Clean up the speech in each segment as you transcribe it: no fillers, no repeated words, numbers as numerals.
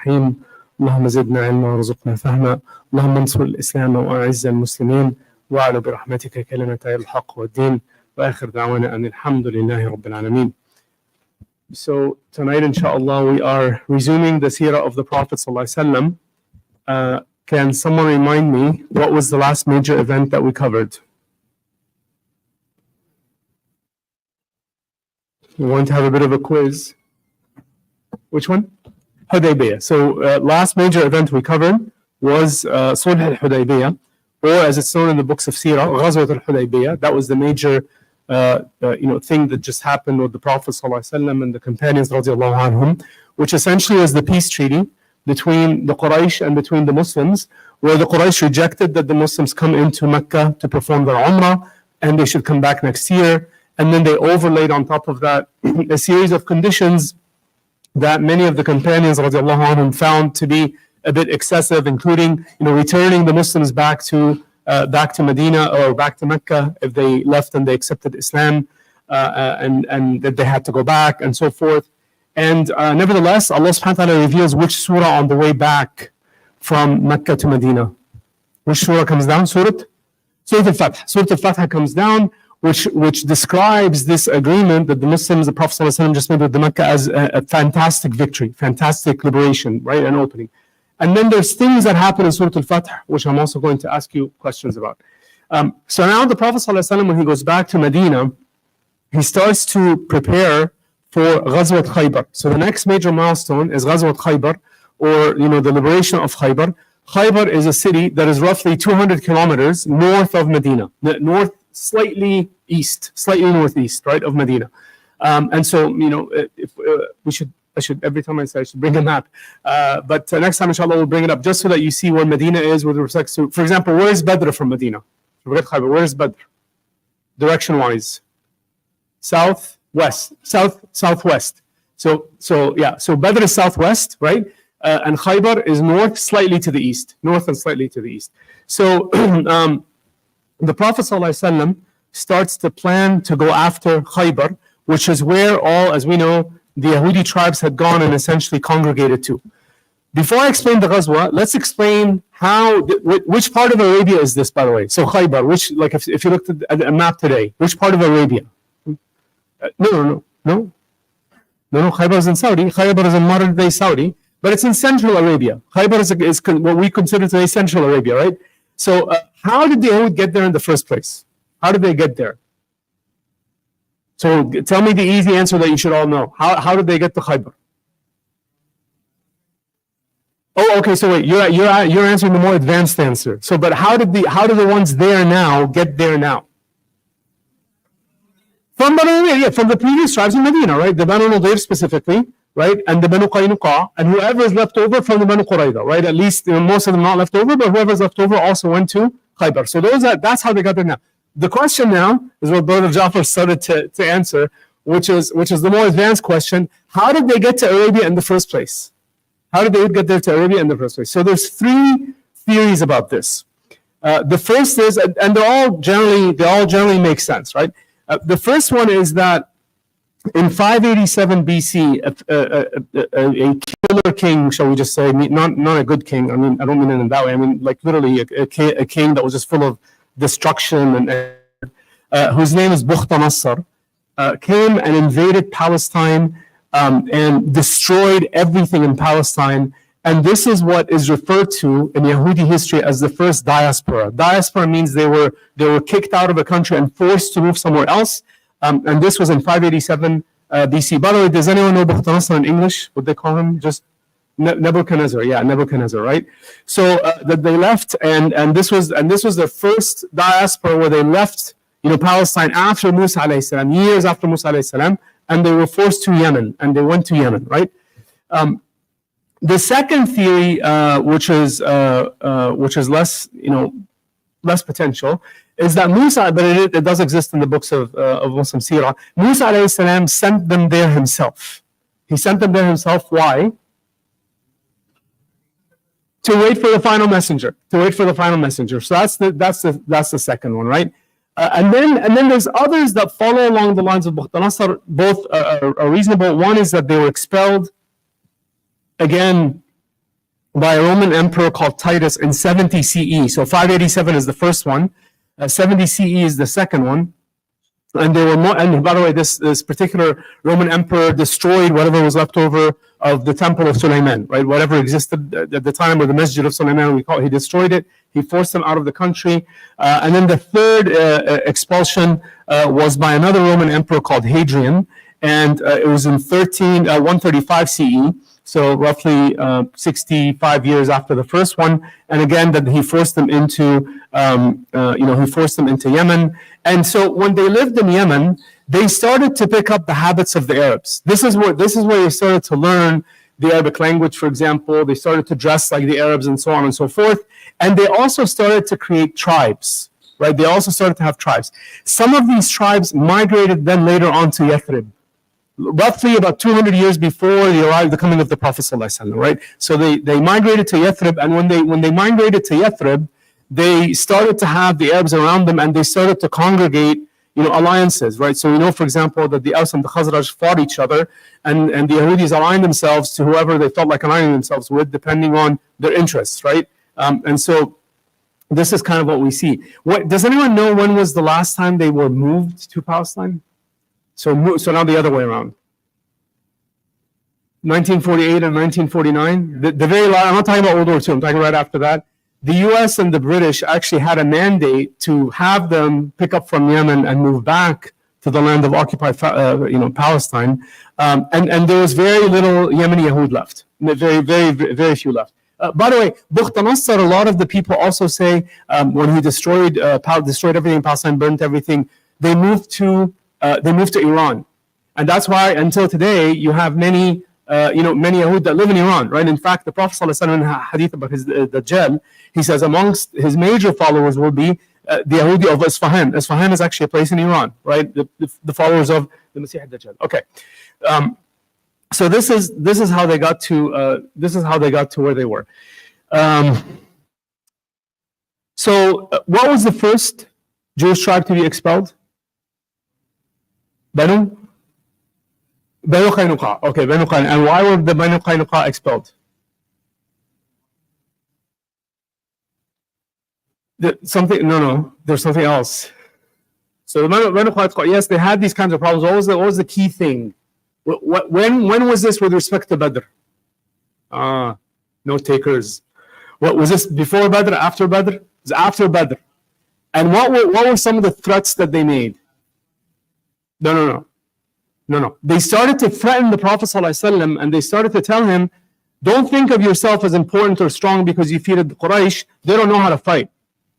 الرحيم اللهم زدنا علما وارزقنا فهما اللهم انصر الإسلام وأعز المسلمين وأعلو برحمتك كلمتي الحق والدين وآخر دعوانا أن الحمد لله رب العالمين. So tonight inshallah we are resuming the seerah of the Prophet sallallahu alaihi wasallam. Can someone remind me what was the last major event that we covered? We want to have a bit of a quiz. Which one? Hudaybiyah. So last major event we covered was Sulh al-Hudaybiyah, or as it's known in the books of Seerah, Ghazwat al-Hudaybiyah. That was the major thing that just happened with the Prophet ﷺ and the companions radiallahu anhum, which essentially was the peace treaty between the Quraysh and between the Muslims, where the Quraysh rejected that the Muslims come into Mecca to perform their Umrah and they should come back next year. And then they overlaid on top of that a series of conditions that many of the companions radiallahu anhum found to be a bit excessive, including returning the Muslims back to Medina or back to Mecca if they left and they accepted Islam, and that they had to go back and so forth. And nevertheless, Allah subhanahu wa ta'ala reveals which surah on the way back from Mecca to Medina. Which surah comes down? Surah Al-Fath. Surah Al-Fath comes down, which describes this agreement that the Muslims, the Prophet ﷺ just made with the Mecca as a fantastic victory, fantastic liberation, right, and opening. And then there's things that happen in Surah Al-Fath, which I'm also going to ask you questions about. So now the Prophet ﷺ, when he goes back to Medina, he starts to prepare for Ghazwat Khaybar. So the next major milestone is Ghazwat Khaybar, or the liberation of Khaybar. Khaybar is a city that is roughly 200 kilometers north of Medina, slightly northeast, right, of Medina. And so, I should every time I say I should bring a map. But next time, inshallah, we'll bring it up just so that you see where Medina is with respect to, for example, where is Badr from Medina? Where is Badr? Direction-wise? Southwest. So Badr is southwest, right? And Khaybar is north and slightly to the east. So the Prophet ﷺ starts to plan to go after Khaybar, which is where all, as we know, the Yahudi tribes had gone and essentially congregated to. Before I explain the Ghazwa, let's explain which part of Arabia is this, by the way? So Khaybar, if you looked at a map today, which part of Arabia? No. Khaybar is in Saudi. Khaybar is in modern day Saudi, but it's in Central Arabia. Khaybar is what we consider today Central Arabia, right? So how did the Yahud get there in the first place? How did they get there? So tell me the easy answer that you should all know. How did they get to Khaybar? Oh, okay. So wait, you're answering the more advanced answer. So, but how did the ones there now get there now? From the previous tribes in Medina, right? The Banu Nadir specifically, right? And the Banu Qaynuqa, and whoever is left over from the Banu Qurayza, right? At least most of them not left over, but whoever is left over also went to Khaybar. So that's how they got there now. The question now is what Brother Jafar started to answer, which is the more advanced question. How did they get to Arabia in the first place? How did they get there to Arabia in the first place? So there's three theories about this. The first is, and they all generally make sense, right? The first one is that in 587 BC, a killer king, shall we just say, not a good king. I mean, I don't mean it in that way. I mean, like literally a king that was just full of destruction, and whose name is Br.Aala, came and invaded Palestine and destroyed everything in Palestine. And this is what is referred to in Yahudi history as the first diaspora. Diaspora means they were kicked out of a country and forced to move somewhere else. And this was in 587 BC. By the way, does anyone know Br.Aala in English? Would they call him just Nebuchadnezzar? Yeah, Nebuchadnezzar, right? So that they left, and this was their first diaspora where they left, Palestine after Musa alayhi salam, years after Musa alayhi salam, and they were forced to Yemen, and they went to Yemen, right? The second theory, which is less, less potential, is that Musa, but it does exist in the books of Muslim Seerah. Musa alayhi salam sent them there himself. He sent them there himself. Why? To wait for the final messenger. So that's the second one, right? And then there's others that follow along the lines of Br.Aala. Both are reasonable. One is that they were expelled. Again, by a Roman emperor called Titus in 70 CE. So 587 is the first one. 70 CE is the second one. And there were more, and by the way, this particular Roman emperor destroyed whatever was left over of the temple of Sulaiman, right? Whatever existed at the time, or the Masjid of Sulaiman, he destroyed it. He forced them out of the country. And then the third expulsion was by another Roman emperor called Hadrian, and it was in 135 CE. So roughly 65 years after the first one, and again that he forced them into, he forced them into Yemen. And so when they lived in Yemen, they started to pick up the habits of the Arabs. This is where they started to learn the Arabic language, for example. They started to dress like the Arabs and so on and so forth. And they also started to create tribes, right? They also started to have tribes. Some of these tribes migrated then later on to Yathrib, roughly about 200 years before the coming of the Prophet ﷺ, right? So they migrated to Yathrib, and when they migrated to Yathrib, they started to have the Arabs around them, and they started to congregate, alliances, right? So we know, for example, that the Aus and the Khazraj fought each other, and the Yahudis aligned themselves to whoever they felt like aligning themselves with, depending on their interests, right? And so this is kind of what we see. Does anyone know when was the last time they were moved to Palestine? So now the other way around. 1948 and 1949. The very last, I'm not talking about World War II, I'm talking right after that. The US and the British actually had a mandate to have them pick up from Yemen and move back to the land of occupied Palestine. And there was very little Yemeni Yahud left. Very, very, very few left. By the way, Br.Aala, a lot of the people also say when he destroyed everything in Palestine, burnt everything, they moved to Iran, and that's why until today you have many Yahud that live in Iran, right? In fact, the Prophet ﷺ in a hadith about his Dajjal, he says amongst his major followers will be the Yahudi of Isfahan. Isfahan is actually a place in Iran, right? The followers of the Masih Dajjal. Okay, so this is how they got to where they were. So what was the first Jewish tribe to be expelled? Banu Qaynuqa. Okay, Banu Qaynuqa. And why were the Banu Qaynuqa expelled? There's something else. So the Banu Qaynuqa, yes, they had these kinds of problems. What was the key thing? When was this with respect to Badr? No takers. What was this, before Badr, after Badr? It was after Badr. And what were some of the threats that they made? No. They started to threaten the Prophet ﷺ, and they started to tell him, don't think of yourself as important or strong because you defeated the Quraysh. They don't know how to fight.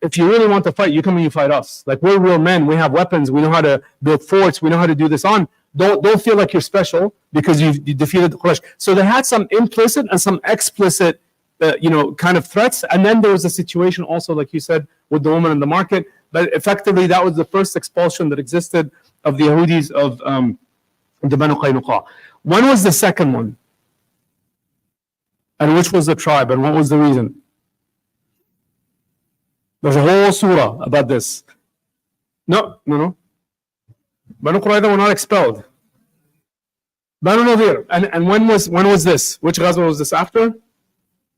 If you really want to fight, you come and you fight us. Like, we're real men. We have weapons. We know how to build forts. We know how to do this on. Don't feel like you're special because you defeated the Quraysh. So they had some implicit and some explicit kind of threats. And then there was a situation also, like you said, with the woman in the market. But effectively, that was the first expulsion that existed of the Yahudis of the Banu Qaynuqa. When was the second one? And which was the tribe? And what was the reason? There's a whole surah about this. No. Banu Qurayza were not expelled. Banu Nadir. And when was this? Which Ghazwa was this after?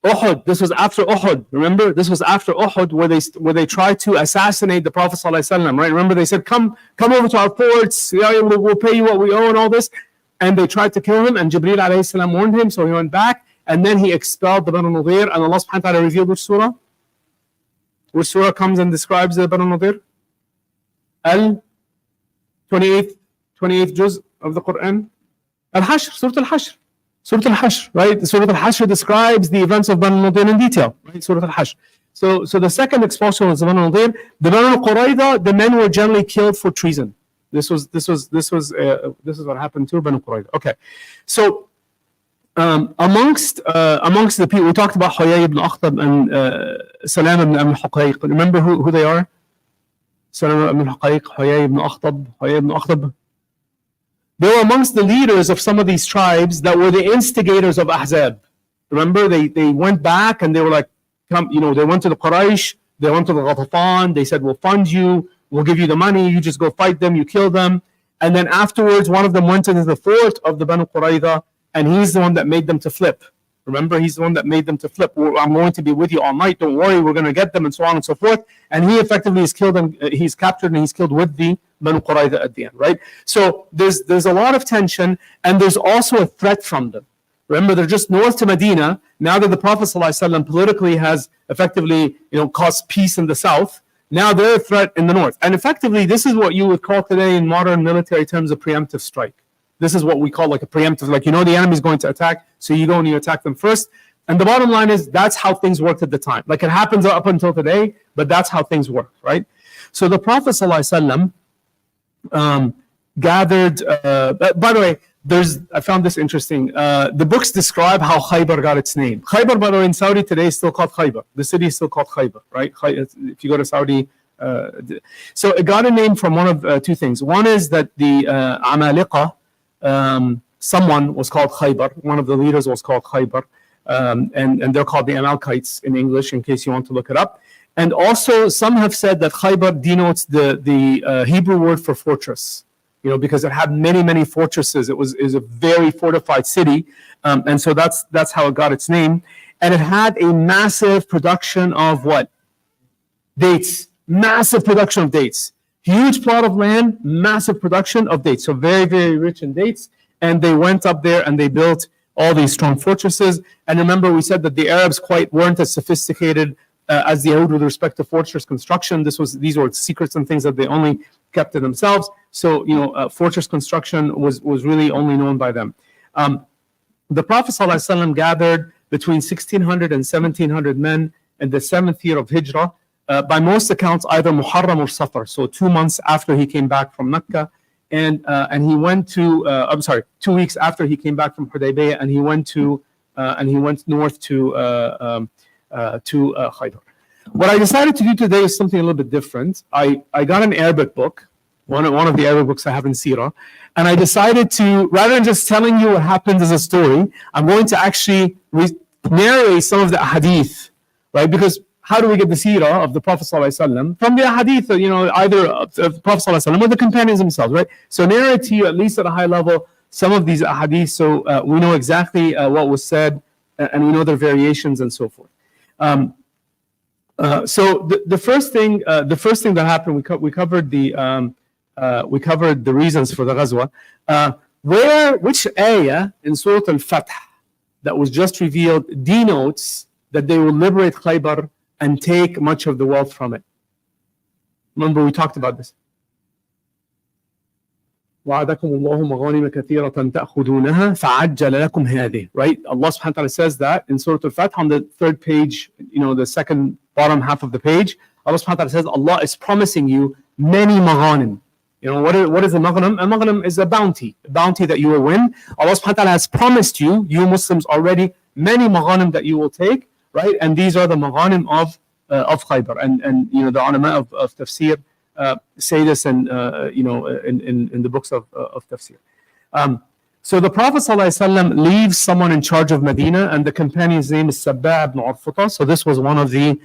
Uhud. This was after Uhud. Remember, this was after Uhud, where they tried to assassinate the Prophet ﷺ, right? Remember, they said, "Come over to our forts. We'll pay you what we owe and all this." And they tried to kill him. And Jibreel alayhi salam warned him, so he went back. And then he expelled the Banu Nadir. And Allah subhanahu wa taala revealed which surah? Which surah comes and describes the Banu Nadir? Al 28th juz of the Quran. Al-Hashr, Surah Al-Hashr. Surah Al-Hashr, right? Surah Al-Hashr describes the events of Banu Nadir in detail, right? Surah Al-Hashr. So the second expulsion was the Banu Nadir. The Banu Qurayza, the men were generally killed for treason. This was what happened to Banu Qurayza. Okay, so amongst the people, we talked about Huyay ibn Akhtab and Salam ibn al-Huqayq. Remember who they are? Salam ibn al-Huqayq, Huyay ibn Akhtab. They were amongst the leaders of some of these tribes that were the instigators of Ahzab. Remember, they went back and they were like, they went to the Quraysh, they went to the Ghatafan, they said, we'll fund you, we'll give you the money, you just go fight them, you kill them. And then afterwards, one of them went into the fort of the Banu Qurayza, and he's the one that made them to flip. Remember, he's the one that made them to flip. I'm going to be with you all night. Don't worry, we're going to get them, and so on and so forth. And he effectively is killed, and he's captured, and he's killed with the Banu Qurayza at the end, right? So there's a lot of tension, and there's also a threat from them. Remember, they're just north to Medina. Now that the Prophet ﷺ politically has effectively, caused peace in the south, now they're a threat in the north. And effectively, this is what you would call today in modern military terms a preemptive strike. This is what we call like a preemptive, like the enemy is going to attack, so you go and you attack them first. And the bottom line is that's how things worked at the time. Like it happens up until today, but that's how things work, right? So the Prophet ﷺ gathered, by the way, I found this interesting. The books describe how Khaybar got its name. Khaybar, by the way, in Saudi today is still called Khaybar. The city is still called Khaybar, right? If you go to Saudi, so it got a name from one of two things. One is that the Amaliqa, someone was called Khaybar. One of the leaders was called Khaybar, and they're called the Amalekites in English, in case you want to look it up. And also, some have said that Khaybar denotes the Hebrew word for fortress. Because it had many, many fortresses. It was a very fortified city, and so that's how it got its name. And it had a massive production of what? Dates. Massive production of dates. Huge plot of land, massive production of dates. So very, very rich in dates. And they went up there and they built all these strong fortresses. And remember, we said that the Arabs weren't as sophisticated as the Yahud with respect to fortress construction. These were secrets and things that they only kept to themselves. So, fortress construction was really only known by them. The Prophet ﷺ gathered between 1,600 and 1,700 men in the 7th year of Hijrah. By most accounts, either Muharram or Safar. So 2 months after he came back from Mecca, and he went to 2 weeks after he came back from Hudaybiyah, and he went north to Khaybar. What I decided to do today is something a little bit different. I got an Arabic book, one of the Arabic books I have in Sirah, and I decided to, rather than just telling you what happened as a story, I'm going to actually narrate some of the hadith, right? Because how do we get the Sirah of the Prophet ﷺ? From the hadith, either of the Prophet ﷺ or the companions themselves, right? So narrate to you, at least at a high level, some of these hadith, so we know exactly what was said, and we know their variations and so forth. So the first thing that happened, we covered the reasons for the Ghazwa. Which ayah in Surah Al-Fath that was just revealed denotes that they will liberate Khaybar and take much of the wealth from it? Remember, we talked about this. وَعَدَكُمُ اللَّهُ مَغَانِمَ كَثِيرَةً تَأْخُذُونَهَا فَعَجَّلَ لَكُمْ هَذِهِ. Right? Allah subhanahu wa ta'ala says that in Surah Al-Fath on the third page, the second bottom half of the page. Allah subhanahu wa ta'ala says, Allah is promising you many maghanim. What is a maghnam? A maghnam is a bounty that you will win. Allah subhanahu wa ta'ala has promised you Muslims already, many maghanim that you will take, right? And these are the maghanim of Khaybar. And the ulama of tafsir say this in the books of tafsir. So the Prophet ﷺ leaves someone in charge of Medina, and the companion's name is Sabba' ibn Urfuta. So this was one of the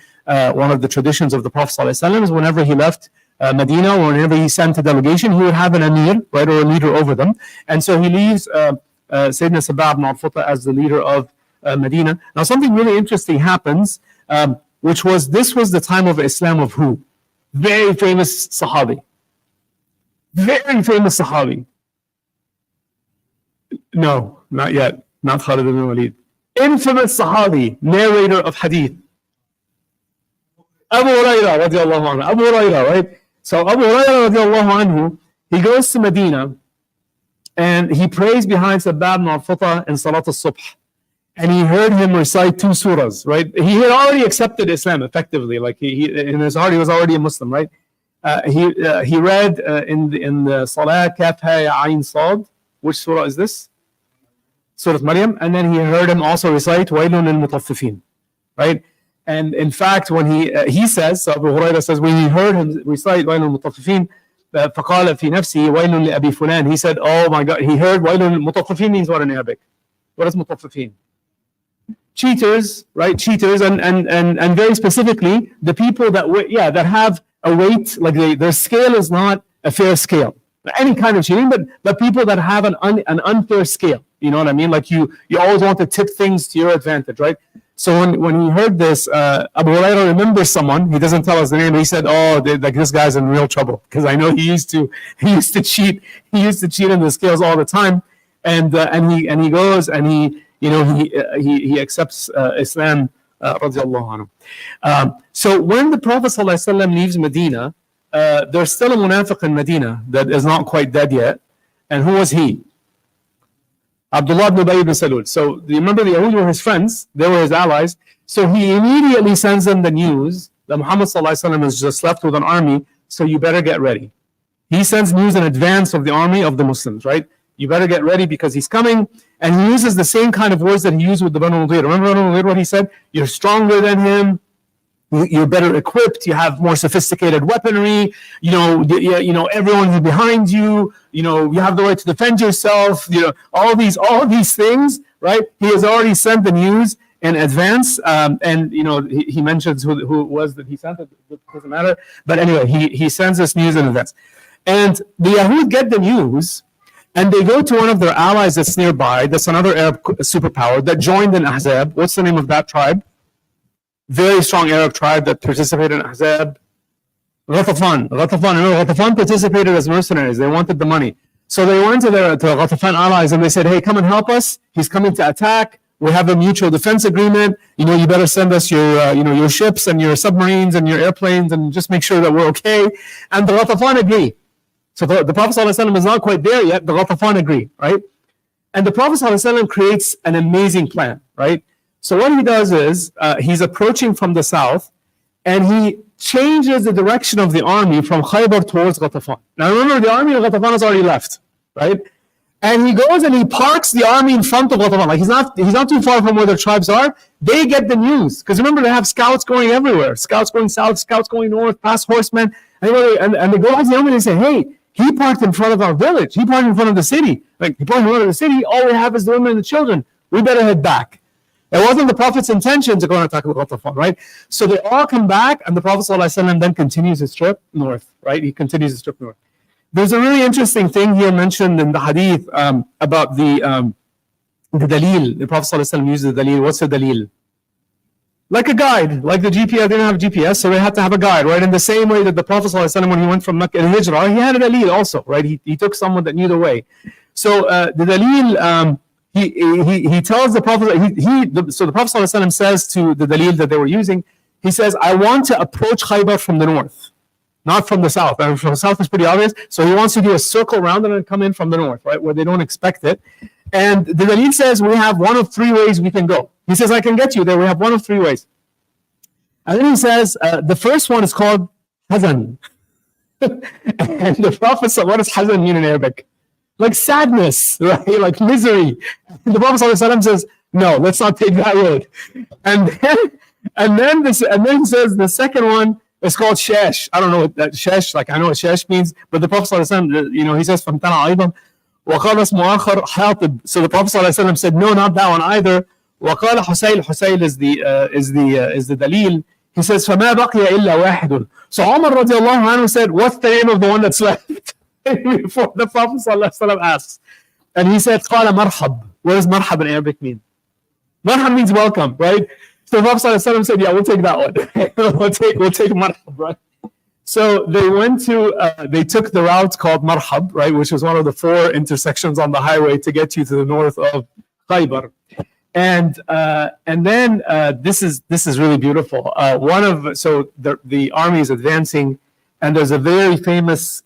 traditions of the Prophet ﷺ, is whenever he left Medina, or whenever he sent a delegation, he would have an amir, right, or a leader over them. And so he leaves Sayyidina Sabba' ibn Urfuta as the leader of Medina. Now something really interesting happens, this was the time of Islam of who? Very famous Sahabi. Very famous Sahabi. No, not yet. Not Khalid ibn Walid. Infamous Sahabi, narrator of hadith. Abu Hurairah radiallahu anhu. Abu Hurairah, right? So Abu Hurairah radiallahu anhu, he goes to Medina and he prays behind Sabba' ibn Urfuta in Salat al-Subh. And he heard him recite 2 surahs, right? He had already accepted Islam effectively. Like he in his heart, he was already a Muslim, right? He read in the Salah, Kaf Ha Ya Ayn Sad. Which surah is this? Surah Maryam. And then he heard him also recite Wailun al-Mutaffifin, right? And in fact, when he says, so Abu Hurairah says, when he heard him recite Wailun al-Mutaffifin, فَقَالَ فِي نَفْسِهِ وَيْلٌ لِأَبِي فُلَانٍ, he said, oh my God, he heard Wailun al-Mutaffifin means what in Arabic? What is Mutaffifin? Cheaters, right? Cheaters, and very specifically, the people that have a weight, like their scale is not a fair scale. any kind of cheating, but people that have an unfair scale. You know what I mean? Like you always want to tip things to your advantage, right? So when he heard this, Abu Hurairah remembers someone. He doesn't tell us the name. He said, "Oh, like this guy's in real trouble because I know he used to cheat. He used to cheat in the scales all the time." And he goes and he accepts Islam. Radiallahu anhu. So when the Prophet ﷺ leaves Medina, there's still a munafiq in Medina that is not quite dead yet. And who was he? Abdullah ibn Ubay ibn Salul. So you remember the Yahud were his friends, they were his allies. So he immediately sends them the news that Muhammad ﷺ has just left with an army, so you better get ready. He sends news in advance of the army of the Muslims, right? You better get ready because he's coming. And he uses the same kind of words that he used with the Banu Nadir. Remember Banu Nadir, what he said? You're stronger than him. You're better equipped. You have more sophisticated weaponry. Everyone's behind you. You have the right to defend yourself. All these things, right? He has already sent the news in advance. He mentions who it was that he sent it. It doesn't matter. But anyway, he sends this news in advance. And the Yahud get the news, and they go to one of their allies that's nearby. That's another Arab superpower that joined in Ahzab. What's the name of that tribe? Very strong Arab tribe that participated in Ahzab. Ghatafan. Ghatafan participated as mercenaries. They wanted the money. So they went to Ghatafan allies and they said, hey, come and help us. He's coming to attack. We have a mutual defense agreement. You better send us your ships and your submarines and your airplanes and just make sure that we're okay. And the Ghatafan agree. So the Prophet ﷺ is not quite there yet. The Ghatafan agree, right? And the Prophet ﷺ creates an amazing plan, right? So what he does is he's approaching from the south, and he changes the direction of the army from Khaybar towards Ghatafan. Now remember, the army of Ghatafan has already left, right? And he goes and he parks the army in front of Ghatafan. Like he's not too far from where their tribes are. They get the news because remember they have scouts going everywhere. Scouts going south, scouts going north, past horsemen, and they go out to the army and they say, hey, he parked in front of our village. He parked in front of the city. Like he parked in front of the city. All we have is the women and the children. We better head back. It wasn't the Prophet's intention to go and attack Ghatafan, right? So they all come back, and the Prophet ﷺ then continues his trip north, right? He continues his trip north. There's a really interesting thing here mentioned in the hadith about the dalil. The Prophet ﷺ used the dalil. What's the dalil? Like a guide, like the GPS. They didn't have GPS, so they had to have a guide, right? In the same way that the Prophet ﷺ, when he went from Mecca to Hijrah, he had a dalil also, right? He took someone that knew the way. So the dalil... He tells the Prophet, so the Prophet ﷺ says to the dalil that they were using, he says, I want to approach Khaybar from the north, not from the south. And from the south is pretty obvious. So he wants to do a circle around and then come in from the north, right, where they don't expect it. And the dalil says, we have one of three ways we can go. He says, I can get you there. We have one of three ways. And then he says, the first one is called hazan. And the Prophet said, what does hazan mean in Arabic? Like sadness, right? Like misery. And the Prophet ﷺ says, no, let's not take that road. And then he says the second one is called shesh. I don't know what that shesh, like I know what shesh means, but the Prophet ﷺ, he says, فَامْتَنَعَ أَيْضًا وَقَالَ اسْمُ آخَرْ حَاطِب. So the Prophet ﷺ said, no, not that one either. وَقَالَ حُسَيْل. Husayl is the dalil. He says, فَمَا بَقِيَ إِلَّا وَاحِدٌ. So Umar radiallahu anhu said, what's the name of the one that's left? Before the Prophet ﷺ asks. And he said, قَالَ مَرْحَب. What does marhab in Arabic mean? Marhab means welcome, right? So the Prophet ﷺ said, yeah, we'll take that one. we'll take marhab, right? So they took the route called marhab, right, which is one of the 4 intersections on the highway to get you to the north of Khaybar. And then this is really beautiful. The army is advancing, and there's a very famous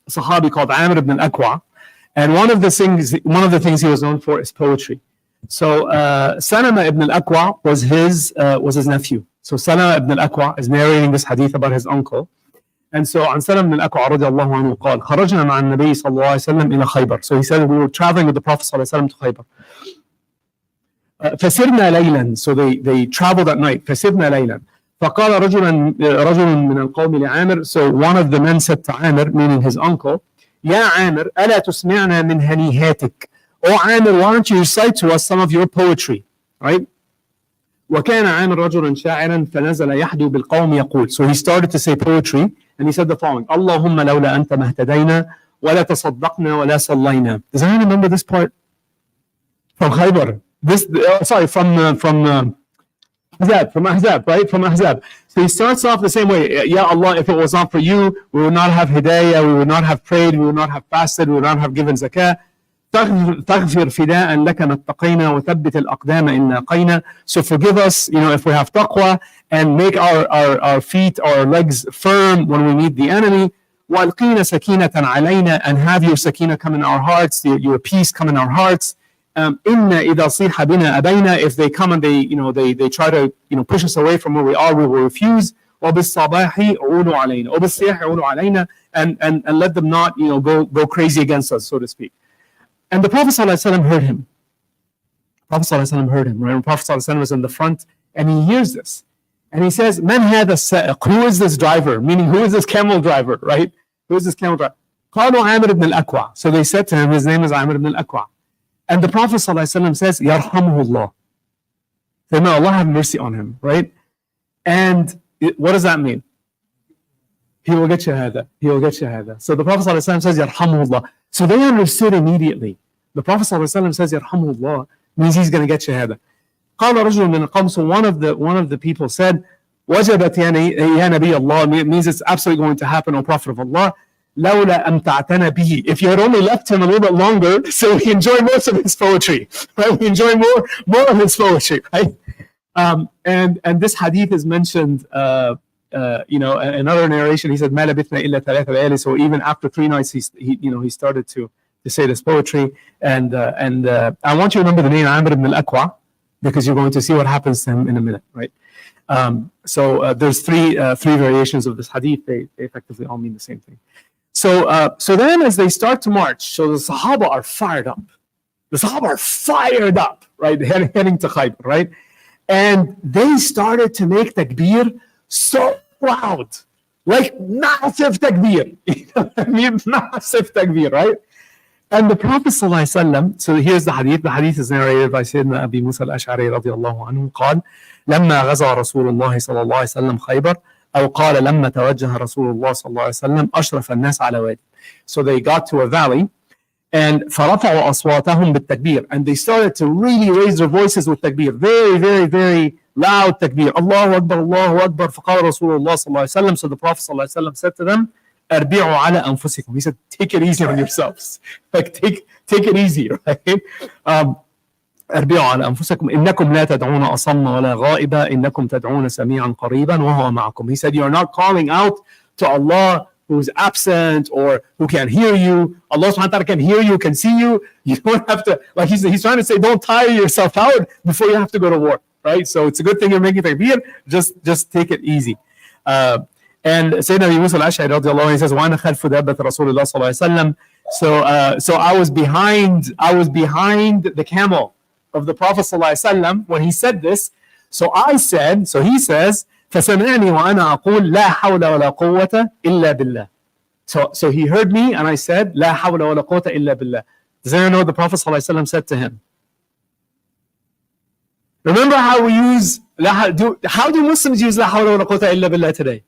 Sahabi called Amr ibn al-Aqwa, and one of the things he was known for is poetry. So Salama ibn al-Aqwa was his nephew. So Salama ibn al-Aqwa is narrating this hadith about his uncle. And so on Salama ibn al-Aqwa radiallahu anhu قال خرجنا مع النبي صلى الله عليه وسلم إلى خيبر. So he said we were traveling with the Prophet صلى الله عليه وسلم to Khaybar. فسرنا ليلا. So they traveled at night. فسرنا ليلا. فقال رجل من القوم لعامر. So one of the men said to Amir, meaning his uncle, يا عامر ألا تسمعنا من هنيهاتك. Oh Amir, why don't you recite to us some of your poetry, right? وكان عامر رجلا شاعرا فنزل يحدو بالقوم يقول. So he started to say poetry and he said the following: اللهم لولا أنت ما اهتدينا ولا تصدقنا ولا صلينا. Does anyone remember this part? From Khaybar. From Ahzab, right? From Ahzab. So he starts off the same way. Ya Allah, if it was not for you, we would not have hidayah, we would not have prayed, we would not have fasted, we would not have given zakah. تغفر فداء لك نتقينا وثبت الأقدام إن لاقينا. So forgive us, if we have taqwa, and make our feet, our legs firm when we meet the enemy. وألقينا سكينة علينا, and have your sakina come in our hearts, your peace come in our hearts. إن إذا صيح بنا أبينا, if they come and they try to push us away from where we are, we will refuse. وبالصباح عودوا علينا, وبالصياح عودوا علينا, and let them not go crazy against us, so to speak. And the Prophet ﷺ heard him. Right? The Prophet ﷺ was in the front, and he hears this. And he says, Man had a sa'iq, who is this driver? Meaning, who is this camel driver, right? Who is this camel driver? قالوا عامر ibn al-Aqwa. So they said to him, his name is Amir ibn al-Aqwa. And the Prophet ﷺ says, Yarhamuhu Allah. So may Allah have mercy on him, right? And what does that mean? He will get shahada. So the Prophet ﷺ says, Yarhamuhu Allah. So they understood immediately. The Prophet ﷺ says, Yarhamuhu Allah, means he's going to get shahada. قال رجل من القوم. So one of the people said, وجبت يا نبي Allah, means it's absolutely going to happen, O Prophet of Allah. لولا أمتعتنا به. If you had only left him a little bit longer, so we enjoy most of his poetry, right? We enjoy more of his poetry, right? And this hadith is mentioned, another narration. He said, ما لبثنا إلا ثلاث ليالي. So even after 3 nights, he started to say this poetry. And I want you to remember the name Amr ibn al-Aqwa, because you're going to see what happens to him in a minute, right? So there's three variations of this hadith. They effectively all mean the same thing. So then as they start to march, so the Sahaba are fired up. Right? Heading to Khaybar, right? And they started to make takbir so loud, like massive takbir. Massive takbir, right? And the Prophet ﷺ, so here's the hadith. The hadith is narrated by Sayyidina Abi Musa al-Ash'ari رضي الله عنه قال لما غزا رسول الله صلى الله عليه وسلم خيبر أو قال لما توجه رسول الله صلى الله عليه وسلم أشرف الناس على وادي. So they got to a valley, and فرفعوا أصواتهم بالتكبير, and they started to really raise their voices with takbir, very, very, very loud takbir. Allahu Akbar, Allahu Akbar. فقال رسول الله صلى الله عليه وسلم. So the Prophet صلى الله عليه وسلم said to them, أربعوا على أنفسكم. He said, take it easy on yourselves. Like take it easy, right? أربعوا على أنفسكم إنكم لا تدعون أصم ولا غائبا إنكم تدعون سميعا قريبا وهو معكم. He said, you are not calling out to Allah who is absent or who can't hear you. Allah subhanahu wa ta'ala can hear you, can see you. You don't have to, like he's trying to say, don't tire yourself out before you have to go to war, right? So it's a good thing you're making takbir. Just take it easy. And Sayyidina Abi Musa al-Ash'ari radiallahu anhu, he says, وَأَنَا خَلْفُ دَابَّةِ رَسُولِ اللَّهِ صَلَّى اللَّهِ عَلَيْهِ وَسَلَّمَ. So I was behind the camel of the Prophet sallallahu alaihi wasallam when he said this. So he says, فَسَمِعْنِي وَأَنَا أَقُولُ لَا حَوْلَ وَلَا قُوَّةَ إِلَّا بِاللَّهِ. So he heard me and I said, لَا حَوْلَ وَلَا قُوَّةَ إِلَّا بِاللَّهِ. Does anyone know what the Prophet sallallahu alaihi wasallam said to him? Remember how we use, how do Muslims use لَا حَوْلَ وَلَا قُوَّةَ إِلَّا بِاللَّهِ today?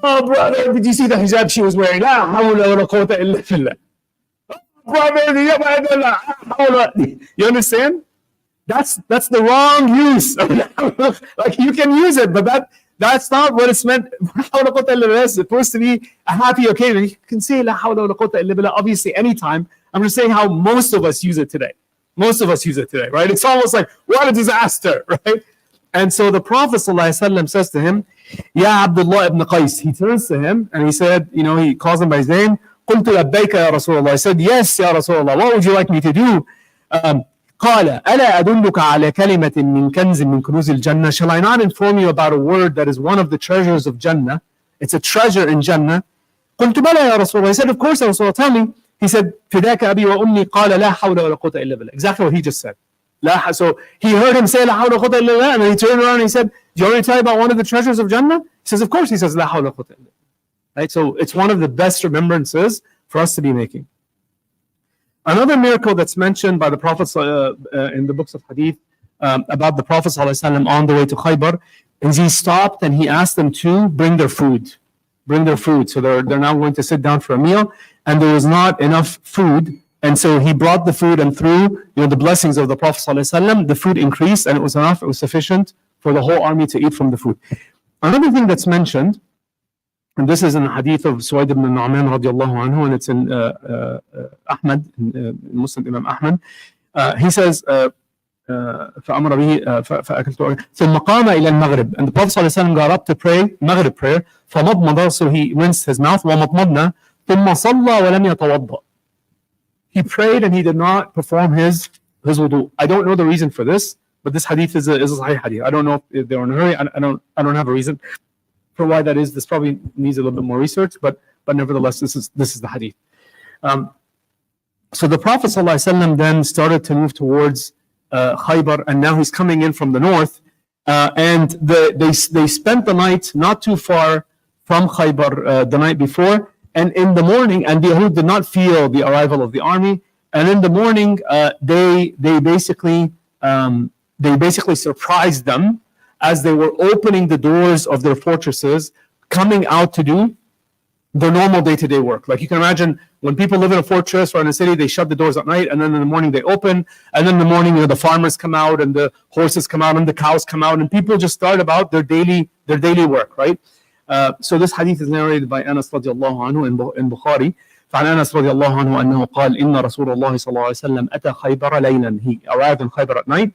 Oh, brother, did you see the hijab she was wearing? لا حول ولا قوة إلا بالله. Brother, you understand? That's the wrong use. Like you can use it, but that's not what it's meant. It's supposed to be a happy occasion. You can say لا حول ولا قوة إلا بالله obviously anytime. I'm just saying how most of us use it today. Right? It's almost like, what a disaster, right? And so the Prophet ﷺ says to him, Ya Abdullah ibn Qais. He turns to him and he said, he calls him by his name. قلت لبيك يا رسول الله. I said, yes, Ya Rasulullah. What would you like me to do? قال ألا أدلك على كلمة من كنز من كنوز الجنة. Shall I not inform you about a word that is one of the treasures of Jannah? It's a treasure in Jannah. قلت بلى يا رسول الله. I said, of course, Ya Rasulullah, tell me. He said, فداك أبي وأمي. قال لا حول ولا قوة إلا بالله. Exactly what he just said. So he heard him say لا حول ولا قوة إلا بالله, and then he turned around and he said, do you want me to tell you about one of the treasures of Jannah? He says, of course. He says, لا حول ولا قوة إلا بالله. Right? So it's one of the best remembrances for us to be making. Another miracle that's mentioned by the Prophet in the books of Hadith about the Prophet ﷺ on the way to Khaybar is he stopped and he asked them to bring their food. bring their food. So they're now going to sit down for a meal, and there was not enough food. And so he brought the food, and through the blessings of the Prophet ﷺ, the food increased, and it was enough, it was sufficient for the whole army to eat from the food. Another thing that's mentioned, and this is in the hadith of Suwaid ibn Nu'man radiallahu anhu, and it's in Ahmad, Muslim Imam Ahmad. He says, فأمر به فأكلت ثم قام إلى المغرب, and the Prophet ﷺ got up to pray Maghrib prayer. فمضمض, so he rinsed his mouth. ومضمضنا ثم صلى ولم يتوضأ. He prayed and he did not perform his wudu. I don't know the reason for this, but this hadith is a sahih hadith. I don't know if they were in a hurry. I don't have a reason for why that is. This probably needs a little bit more research, but nevertheless, this is the hadith. So the Prophet ﷺ then started to move towards Khaybar, and now he's coming in from the north, and they spent the night not too far from Khaybar the night before, and in the morning, and the Yahud did not feel the arrival of the army, and in the morning they basically surprised them as they were opening the doors of their fortresses, coming out to do their normal day-to-day work. Like you can imagine, when people live in a fortress or in a city, they shut the doors at night, and then in the morning they open, and then in the morning the farmers come out, and the horses come out, and the cows come out, and people just start about their daily work, right? So this hadith is narrated by Anas radiallahu anhu in Bukhari. فعن أنس رضي الله عنه أنه قال إن رسول الله صلى الله عليه وسلم أتى خيبر ليلا. He arrived in Khaybar at night.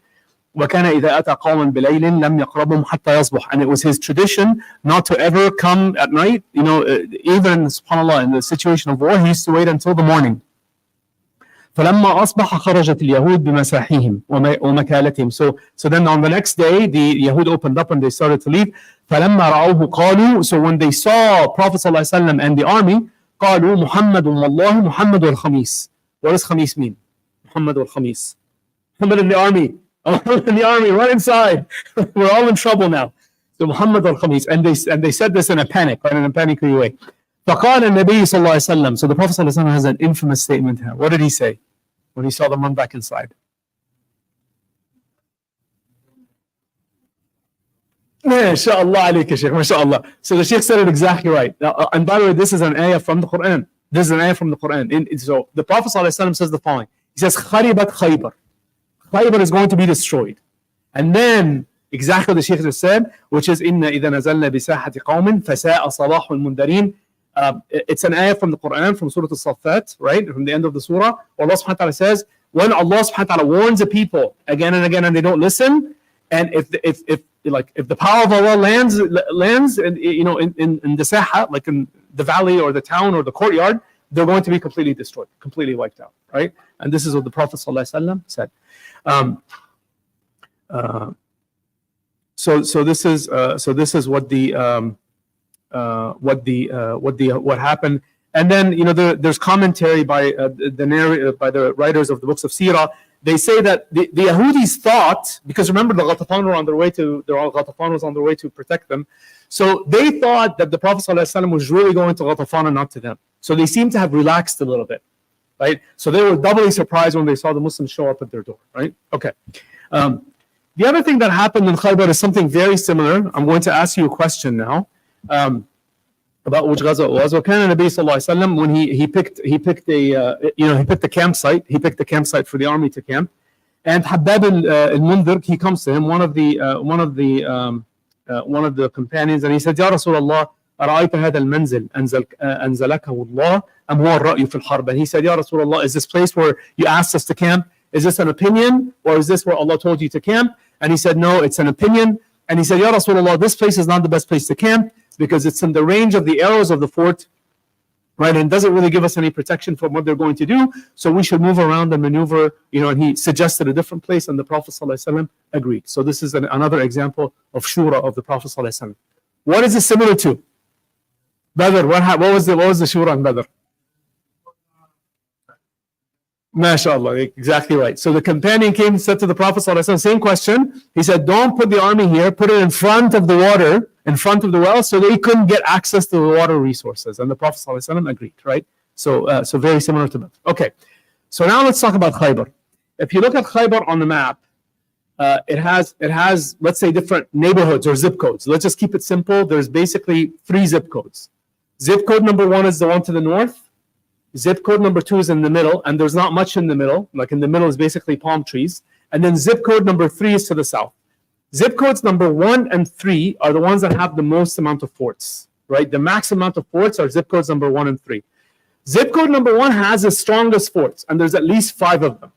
وكان إذا أتى قوما بليل لم يقربهم حتى يصبح. And it was his tradition not to ever come at night. Even subhanallah, in the situation of war, he used to wait until the morning. فلما أصبح خرجت اليهود بمساحيهم ومكالتهم. So then on the next day, the Yahud opened up and they started to leave. فلما رأوه قالوا. So when they saw Prophet صلى الله عليه وسلم and the army, قالوا محمد والله محمد والخميس. What does خميس mean? محمد والخميس. Muhammad and the army. In the army, run inside. We're all in trouble now. So Muhammad al-Khamis, and they said this in a panic, right, in a panicky way. فقال النبي صلى الله عليه وسلم. So the Prophet صلى الله عليه وسلم has an infamous statement here. What did he say when he saw them run back inside? MashaAllah alayka Shaykh, MashaAllah. So the Shaykh said it exactly right. Now, and by the way, this is an ayah from the Quran. This is an ayah from the Quran. So the Prophet صلى الله عليه وسلم says the following. He says, خربت خيبر. Khaybar is going to be destroyed. And then, exactly what the Shaykh just said, which is, إِنَّ إِذَا نَزَلْنَا بِسَاحَةِ قَوْمٍ فَسَاءَ صَلَاحُ الْمُنْدَرِينَ. It's an ayah from the Quran, from Surah Al-Saffat, right? From the end of the surah. Allah subhanahu wa ta'ala says, when Allah subhanahu wa ta'ala warns a people again and again and they don't listen, and if the power of Allah lands in the saha, like in the valley or the town or the courtyard, they're going to be completely destroyed, completely wiped out, right? And this is what the Prophet ﷺ said. So this is what happened. And then there's commentary by the writers of the books of Sirah. They say that the Yahudis thought, because remember the Ghatafan were on their way to Ghatafan was on their way to protect them, so they thought that the Prophet ﷺ was really going to Ghatafan and not to them. So they seem to have relaxed a little bit, right? So they were doubly surprised when they saw the Muslims show up at their door, right? Okay. The other thing that happened in Khaybar is something very similar. I'm going to ask you a question now about which Ghazwa it was. وكان النبي صلى الله عليه وسلم, when he picked a campsite. He picked a campsite for the army to camp. And Habab al-Mundhir, he comes to him, one of the companions, and he said, يا رسول الله أرأيت هذا المنزل أنزلكه الله أم هو الرأي في الحرب? And he said, يا رسول الله, is this place where you asked us to camp, is this an opinion, or is this where Allah told you to camp? And he said, no, it's an opinion. And he said, Ya Rasulullah, this place is not the best place to camp because it's in the range of the arrows of the fort, right? And doesn't really give us any protection from what they're going to do. So we should move around and maneuver, and he suggested a different place, and the Prophet ﷺ agreed. So this is another example of shura of the Prophet ﷺ. What is it similar to? Badr. What was the shura in Badr? MashaAllah, exactly right. So the companion came and said to the Prophet ﷺ, same question. He said, don't put the army here, put it in front of the water, in front of the well, so they couldn't get access to the water resources. And the Prophet ﷺ agreed, right? So very similar to that. Okay, so now let's talk about Khaybar. If you look at Khaybar on the map, it has, let's say, different neighborhoods or zip codes. Let's just keep it simple. There's basically 3 zip codes. Zip code number 1 is the one to the north. Zip code number 2 is in the middle, and there's not much in the middle. Like in the middle is basically palm trees. And then zip code number 3 is to the south. Zip codes number 1 and 3 are the ones that have the most amount of forts, right? The max amount of forts are zip codes number 1 and 3. Zip code number 1 has the strongest forts, and there's at least 5 of them.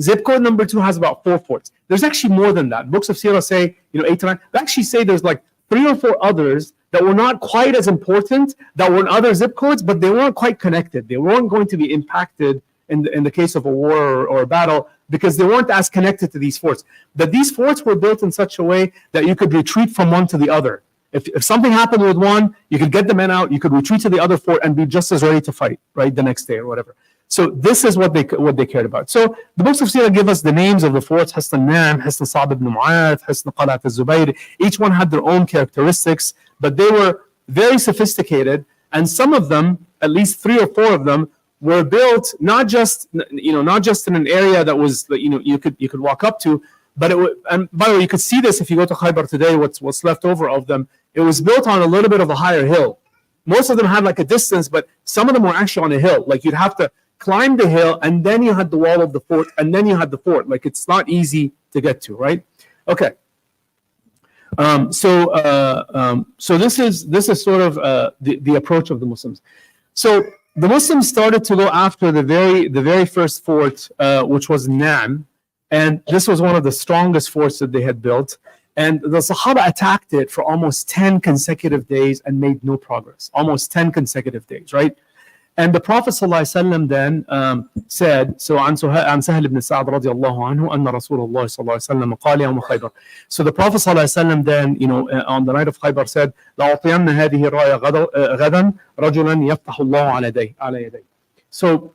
Zip code number 2 has about 4 forts. There's actually more than that. Books of Sirah say, 8 to 9. They actually say there's like 3 or 4 others that were not quite as important, that were in other zip codes, but they weren't quite connected. They weren't going to be impacted in the case of a war or a battle, because they weren't as connected to these forts. But these forts were built in such a way that you could retreat from one to the other. If something happened with one, you could get the men out, you could retreat to the other fort and be just as ready to fight, right, the next day or whatever. So this is what they cared about. So the books of Sirah give us the names of the forts: Hisn al-Nam, Hisn Sa'd ibn Mu'adh, Hisn Qalat al-Zubayr. Each one had their own characteristics, but they were very sophisticated. And some of them, at least 3 or 4 of them, were built not just in an area that was you could walk up to, but and by the way, you could see this if you go to Khaybar today. What's left over of them, it was built on a little bit of a higher hill. Most of them had like a distance, but some of them were actually on a hill. Like you'd have to climb the hill, and then you had the wall of the fort, and then you had the fort. Like it's not easy to get to, right? Okay. So this is sort of the approach of the Muslims. So the Muslims started to go after the very first fort, which was Nam, and this was one of the strongest forts that they had built. And the Sahaba attacked it for almost 10 consecutive days and made no progress. Almost 10 consecutive days, right? And the Prophet ﷺ then said, so عن سهل بن سعد رضي الله عنه أن رسول الله صلى الله عليه وسلم قال يوم خيبر. So the Prophet ﷺ then, on the night of Khaybar said, لأعطين هذه الراية غدا رجلا يفتح الله على يديه. So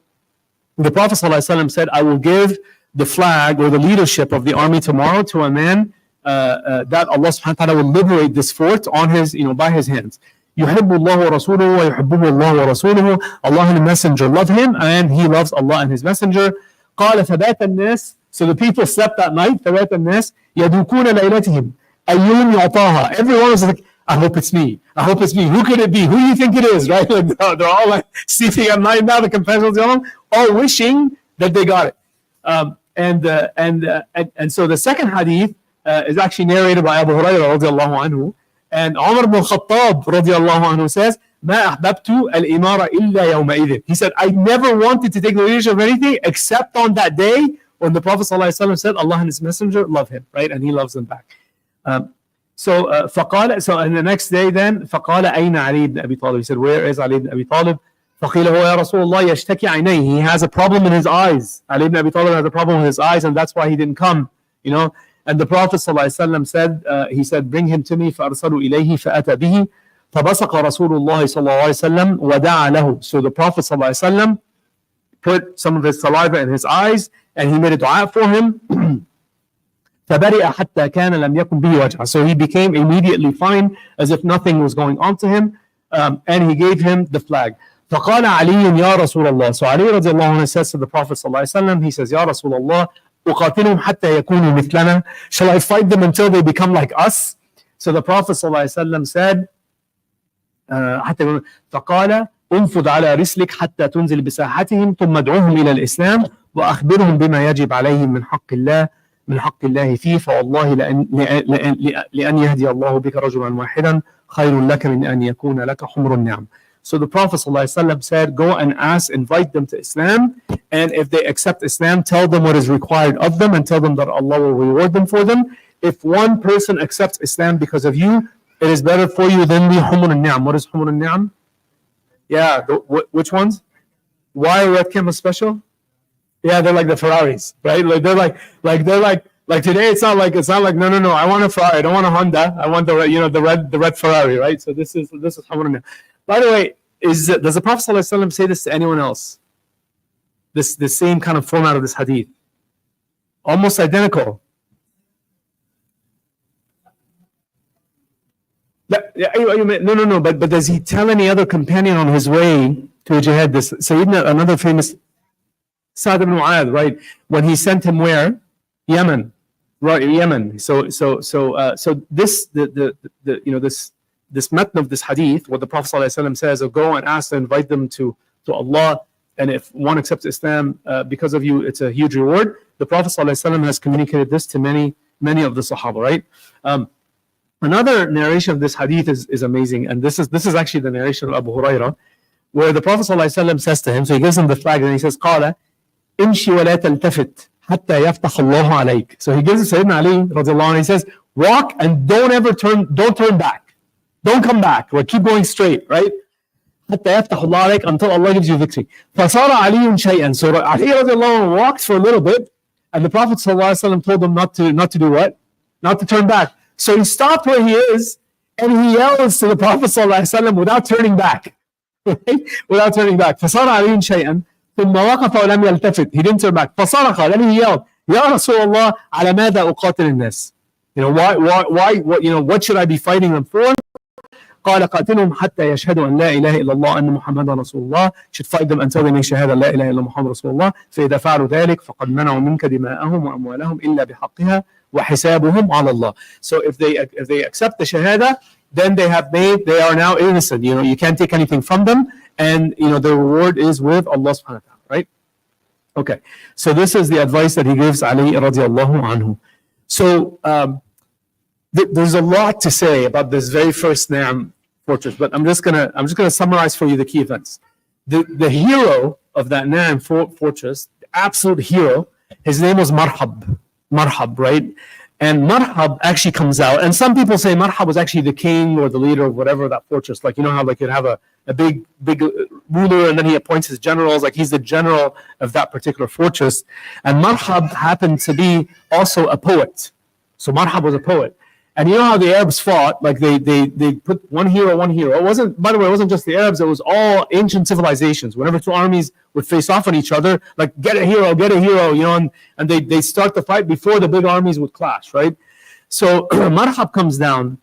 the Prophet ﷺ said, I will give the flag or the leadership of the army tomorrow to a man that Allah subhanahu wa ta'ala will liberate this fort on his, by his hands. يحب الله ورسوله ويحبه الله ورسوله. Allah and the Messenger love him, and he loves Allah and his Messenger. قال فبات الناس. So the people slept that night. فبات الناس يدوكون ليلتهم أيهم يعطاها. Everyone was like, I hope it's me. I hope it's me. Who could it be? Who do you think it is? Right? Like, they're all like sleeping at night now. The companions all wishing that they got it. And so the second hadith is actually narrated by Abu Hurairah radiallahu anhu. And Umar ibn al-Khattab radiallahu anhu says, ما أحببت الإمارة إلا يومئذ. He said, I never wanted to take the leadership of anything except on that day when the Prophet ﷺ said, Allah and His Messenger love him, right? And he loves them back. So in the next day then, فقال أين علي بن أبي طالب? He said, where is Ali ibn Abi Talib? فقيل هو يا رسول الله يشتكي عينيه. He has a problem in his eyes. Ali ibn Abi Talib has a problem with his eyes, and that's why he didn't come, And the Prophet ﷺ said, he said, bring him to me. فأرسلوا إليه فأتى به فبصق رسول الله صلى الله عليه وسلم ودعا له. So the Prophet ﷺ put some of his saliva in his eyes, and he made a dua for him. فبرئ حتى كان لم يكن به وجع. So he became immediately fine, as if nothing was going on to him, and he gave him the flag. فقال علي يا رسول الله. So Ali رضي الله عنه says to the Prophet ﷺ, he says, يا رسول الله أقاتلهم حتى يكونوا مثلنا. Shall I fight them until they become like us? So the Prophet ﷺ said, فقال انفض على رسلك حتى تنزل بساحتهم ثم ادعوهم إلى الإسلام وأخبرهم بما يجب عليهم من حق الله فيه فوالله لأن يهدي الله بك رجلا واحدا خير لك من أن يكون لك حمر النعم. So the Prophet ﷺ said, go and invite them to Islam, and if they accept Islam, tell them what is required of them, and tell them that Allah will reward them for them. If one person accepts Islam because of you, it is better for you than the Humur al-Ni'am. What is Humur al-Ni'am? Yeah, which ones? Why are red camels special? Yeah, they're like the Ferraris, right? Like they're like today. It's not like no. I want a Ferrari. I don't want a Honda. I want the red Ferrari, right? So this is Humur al-Ni'am. By the way, does the Prophet ﷺ say this to anyone else? The same kind of format of this hadith, almost identical. No. But does he tell any other companion on his way to a jihad? This Sayyidina, another famous Sa'd ibn Mu'adh, right? When he sent him where? Yemen, right? Yemen. So this this matn of this hadith, what the Prophet ﷺ says, go and ask to invite them to Allah, and if one accepts Islam because of you, it's a huge reward. The Prophet ﷺ has communicated this to many of the Sahaba, right? Another narration of this hadith is amazing, and this is actually the narration of Abu Hurairah, where the Prophet ﷺ says to him, so he gives him the flag and he says, قال امشي ولا تلتفت حتى يفتح الله عليك. So he gives it to Sayyidina Ali radiallahu anhu, he says, walk and don't turn back. Don't come back. Or keep going straight, right? حتى يفتح الله عليك, until Allah gives you victory. فصار علي شيئا. So Ali radiallahu anhu walks for a little bit, and the Prophet ﷺ told him not to do what? Not to turn back. So he stopped where he is, and he yells to the Prophet ﷺ without turning back. Right? Without turning back. فصار علي شيئا ثم وقف ولم يلتفت. He didn't turn back. فصرخ, then he yelled, يا رسول الله على ماذا أقاتل الناس? Why, what should I be fighting them for? قال قاتلهم حتى يشهدوا أن لا إله إلا الله أن محمدا رسول الله. Should fight them until they make shahada لا إله إلا محمد رسول الله. فإذا فعلوا ذلك فقد منعوا منك دماءهم وأموالهم إلا بحقها وحسابهم على الله. So if they accept the shahada, then they are now innocent. You can't take anything from them, and the reward is with Allah subhanahu wa ta'ala, right? Okay, so this is the advice that he gives Ali radiallahu anhu. So there's a lot to say about this very first Naam fortress, but I'm just gonna summarize for you the key events. The hero of that Naam fortress, the absolute hero, his name was Marhab, right? And Marhab actually comes out, and some people say Marhab was actually the king or the leader of whatever that fortress. Like, how like you'd have a big ruler, and then he appoints his generals. Like, he's the general of that particular fortress. And Marhab happened to be also a poet. So Marhab was a poet. And you know how the Arabs fought? Like they put one hero. It wasn't, by the way, it wasn't just the Arabs. It was all ancient civilizations. Whenever two armies would face off on each other, like get a hero, and they start the fight before the big armies would clash, right? So Marhab comes down,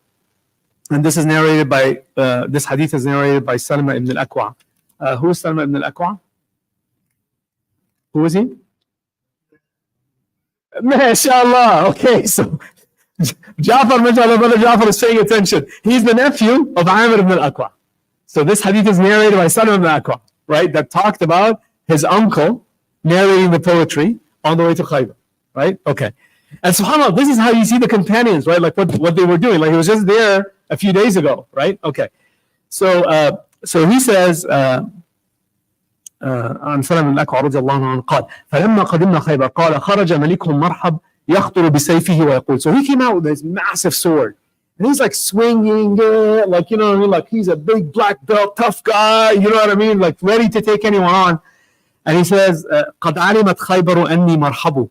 and this is narrated by this hadith is narrated by Salama ibn al-Aqwa. Who is Salama ibn al-Aqwa? Who is he? MashaAllah. Okay, so Ja'far, mashallah, brother Ja'far is paying attention. He's the nephew of Amr ibn al-Aqwa. So this hadith is narrated by Salama ibn al-Aqwa, right? That talked about his uncle narrating the poetry on the way to Khaybar, right? Okay. And subhanAllah, this is how you see the companions, right? Like what they were doing. Like, he was just there a few days ago, right? Okay. So he says, عن سلمة بن الأكوع رضي الله عنه قال فلما قدمنا خيبر قال خرج ملكهم مرحب يخطر بسيفه ويقول. So he came out with this massive sword, and he's like swinging it, like, what I mean, like he's a big black belt tough guy, you know what I mean, like ready to take anyone on. And he says قد علمت خيبر أني مرحب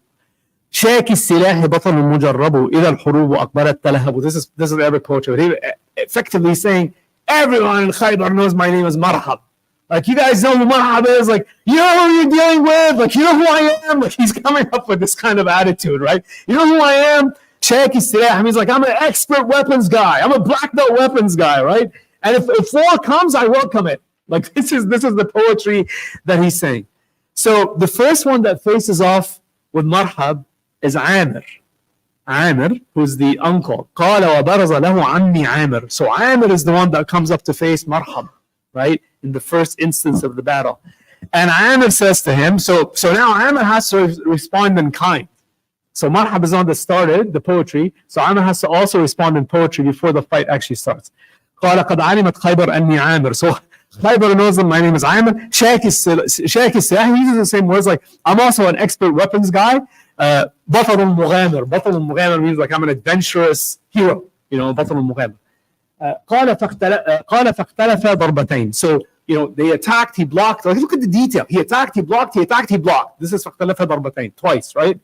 شاكي السلاح بطل مجرب إذا الحروب أقبلت تلهب. This is Arabic poetry. He effectively saying everyone in Khaybar knows my name is Marhab. Like, you guys know who Marhab is. Like, you know who you're dealing with. Like, you know who I am. Like, he's coming up with this kind of attitude, right? You know who I am. Shaykh Silah. He's like, I'm an expert weapons guy. I'm a black belt weapons guy, right? And if war comes, I welcome it. Like, this is the poetry that he's saying. So the first one that faces off with Marhab is Amr. Amr, who's the uncle. قال وبرز له عمي عامر. So Amr is the one that comes up to face Marhab, right? In the first instance of the battle. And Amr says to him, so now Amr has to respond in kind. So Marhab is the one that started the poetry, so Amr has to also respond in poetry before the fight actually starts. قال قد علمت خيبر أني عامر. So Khaybar knows that my name is Amr. شاكي السلاح, he uses the same words, like, I'm also an expert weapons guy. بطل مغامر. بطل مغامر means like I'm an adventurous hero, بطل مغامر. قال فاختلف ضربتين. So they attacked, he blocked. Like, look at the detail. He attacked, he blocked, he attacked, he blocked. This is فاختلف ضربتين, twice, right?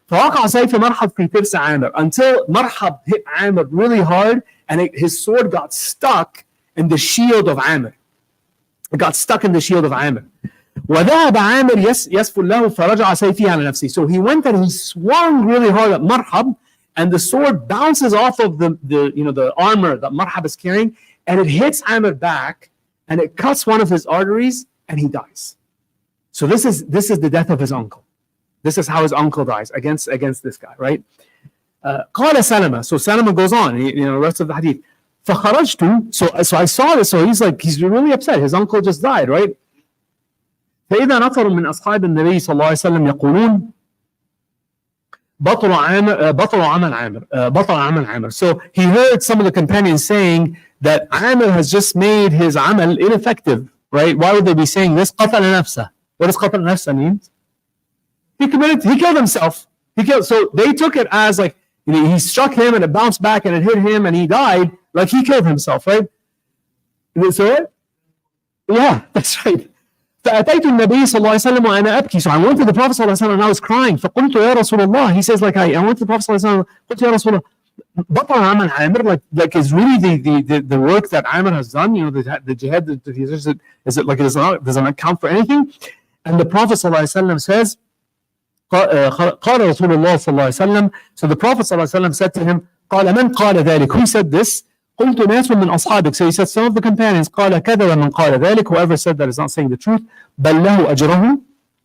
فوقع سيف مرحب في ترس عامر, until Marhab hit Amr really hard, and his sword got stuck in the shield of Amr. It got stuck in the shield of Amr. وذهب عامر يسفل له فرجع سيفه على نفسه. So he went and he swung really hard at Marhab, and the sword bounces off of the armor that Marhab is carrying, and it hits Amr back, and it cuts one of his arteries, and he dies. So this is the death of his uncle. This is how his uncle dies against this guy, right? قال سلمة. So Salama goes on, the rest of the hadith. فخرجت, so I saw this, so he's really upset. His uncle just died, right? فإذا نفر من أصحاب النبي صلى الله عليه وسلم يقولون بطل عمل عامر. So he heard some of the companions saying that Amir has just made his amal ineffective, right? Why would they be saying this? قتل نفسه. What does قتل نفسه mean? He killed himself. So they took it as like, he struck him and it bounced back and it hit him and he died, like he killed himself, right? So yeah, that's right. فأتيت النبي صلى الله عليه وسلم وأنا أبكي. So I went to the Prophet صلى الله عليه وسلم and I was crying. فقلت يا رسول الله. He says like I went to the Prophet صلى الله عليه وسلم. قلت يا رسول الله بطل عمل عامر, like is really the work that Amir has done, the jihad, is it like doesn't account for anything? And the Prophet صلى الله عليه وسلم says قال رسول الله صلى الله عليه وسلم. So the Prophet صلى الله عليه وسلم said to him, قال من قال ذلك? Who said this? قلت ناس من أصحابك. So he said some of the companions. قال كذب من قال ذلك. Whoever said that is not saying the truth. بل له أجره